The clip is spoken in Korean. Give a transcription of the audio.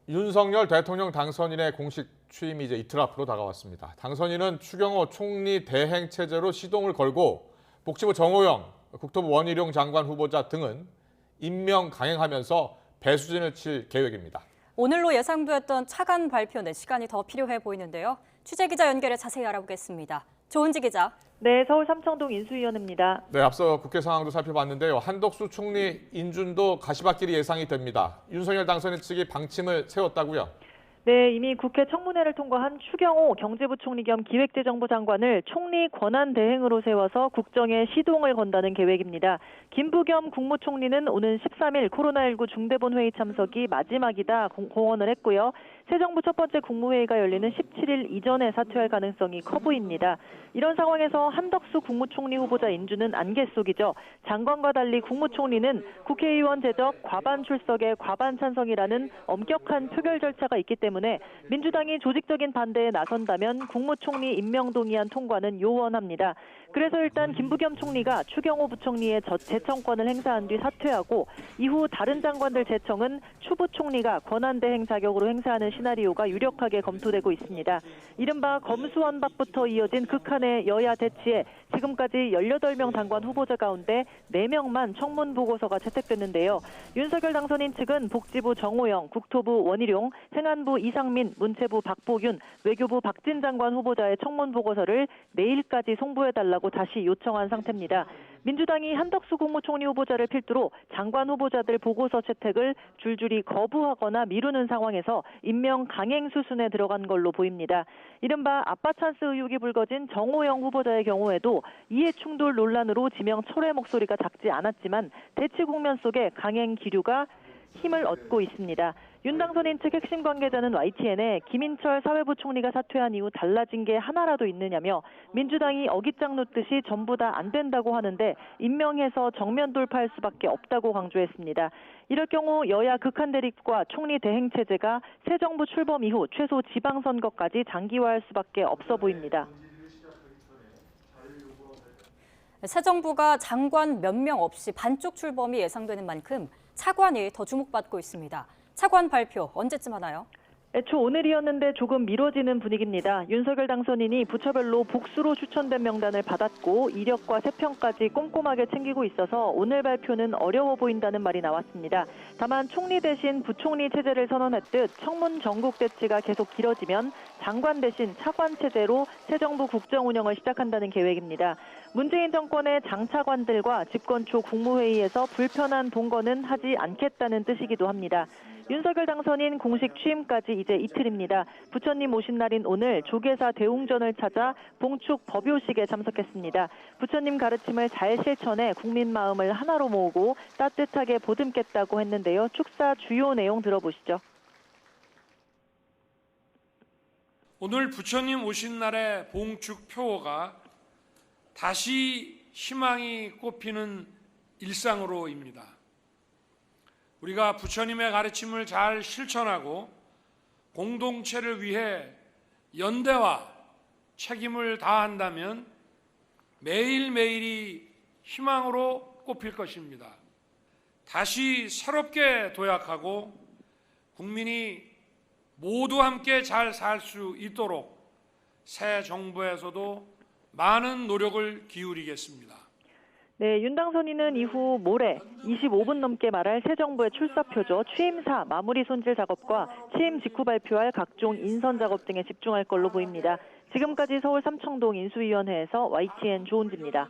윤석열 대통령 당선인의 공식 취임이 이제 이틀 앞으로 다가왔습니다. 당선인은 추경호 총리 대행 체제로 시동을 걸고 복지부 정호영, 국토부 원희룡 장관 후보자 등은 임명 강행하면서 배수진을 칠 계획입니다. 오늘로 예상되었던 차관 발표는 시간이 더 필요해 보이는데요. 취재기자 연결해 자세히 알아보겠습니다. 조은지 기자. 네, 서울 삼청동 인수위원입니다. 네, 앞서 국회 상황도 살펴봤는데요. 한덕수 총리 인준도 가시밭길이 예상이 됩니다. 윤석열 당선인 측이 방침을 세웠다고요? 네, 이미 국회 청문회를 통과한 추경호 경제부총리 겸 기획재정부 장관을 총리 권한 대행으로 세워서 국정에 시동을 건다는 계획입니다. 김부겸 국무총리는 오는 13일 코로나19 중대본 회의 참석이 마지막이다 공언을 했고요. 새 정부 첫 번째 국무회의가 열리는 17일 이전에 사퇴할 가능성이 커 보입니다. 이런 상황에서 한덕수 국무총리 후보자 인준은 안개 속이죠. 장관과 달리 국무총리는 국회의원 제적 과반 출석에 과반 찬성이라는 엄격한 표결 절차가 있기 때문에 민주당이 조직적인 반대에 나선다면 국무총리 임명 동의안 통과는 요원합니다. 그래서 일단 김부겸 총리가 추경호 부총리의 재청권을 행사한 뒤 사퇴하고 이후 다른 장관들 재청은 추부총리가 권한대행 자격으로 행사하는 시나리오가 유력하게 검토되고 있습니다. 이른바 검수완박부터 이어진 극한의 여야 대치에 지금까지 18명 장관 후보자 가운데 4명만 청문 보고서가 채택됐는데요. 윤석열 당선인 측은 복지부 정호영, 국토부 원희룡, 행안부 이상민, 문체부 박보균, 외교부 박진 장관 후보자의 청문 보고서를 내일까지 송부해달라고 다시 요청한 상태입니다. 민주당이 한덕수 국무총리 후보자를 필두로 장관 후보자들 보고서 채택을 줄줄이 거부하거나 미루는 상황에서 임명 강행 수순에 들어간 걸로 보입니다. 이른바 아빠 찬스 의혹이 불거진 정호영 후보자의 경우에도 이해충돌 논란으로 지명 철회 목소리가 작지 않았지만 대치 국면 속에 강행 기류가 힘을 얻고 있습니다. 윤 당선인 측 핵심 관계자는 YTN에 김인철 사회부 총리가 사퇴한 이후 달라진 게 하나라도 있느냐며 민주당이 어깃장 놓듯이 전부 다 안 된다고 하는데 임명해서 정면 돌파할 수밖에 없다고 강조했습니다. 이럴 경우 여야 극한 대립과 총리 대행 체제가 새 정부 출범 이후 최소 지방선거까지 장기화할 수밖에 없어 보입니다. 새 정부가 장관 몇 명 없이 반쪽 출범이 예상되는 만큼 차관이 더 주목받고 있습니다. 차관 발표 언제쯤 하나요? 애초 오늘이었는데 조금 미뤄지는 분위기입니다. 윤석열 당선인이 부처별로 복수로 추천된 명단을 받았고 이력과 세평까지 꼼꼼하게 챙기고 있어서 오늘 발표는 어려워 보인다는 말이 나왔습니다. 다만 총리 대신 부총리 체제를 선언했듯 청문 전국 대치가 계속 길어지면 장관 대신 차관 체제로 새 정부 국정 운영을 시작한다는 계획입니다. 문재인 정권의 장차관들과 집권 초 국무회의에서 불편한 동거는 하지 않겠다는 뜻이기도 합니다. 윤석열 당선인 공식 취임까지 이제 이틀입니다. 부처님 오신 날인 오늘 조계사 대웅전을 찾아 봉축 법요식에 참석했습니다. 부처님 가르침을 잘 실천해 국민 마음을 하나로 모으고 따뜻하게 보듬겠다고 했는데요. 축사 주요 내용 들어보시죠. 오늘 부처님 오신 날의 봉축 표어가 다시 희망이 꽃피는 일상으로입니다. 우리가 부처님의 가르침을 잘 실천하고 공동체를 위해 연대와 책임을 다한다면 매일매일이 희망으로 꽃필 것입니다. 다시 새롭게 도약하고 국민이 모두 함께 잘 살 수 있도록 새 정부에서도 많은 노력을 기울이겠습니다. 네, 윤 당선인은 이후 모레 25분 넘게 말할 새 정부의 출사표죠. 취임사 마무리 손질 작업과 취임 직후 발표할 각종 인선 작업 등에 집중할 걸로 보입니다. 지금까지 서울 삼청동 인수위원회에서 YTN 조은지입니다.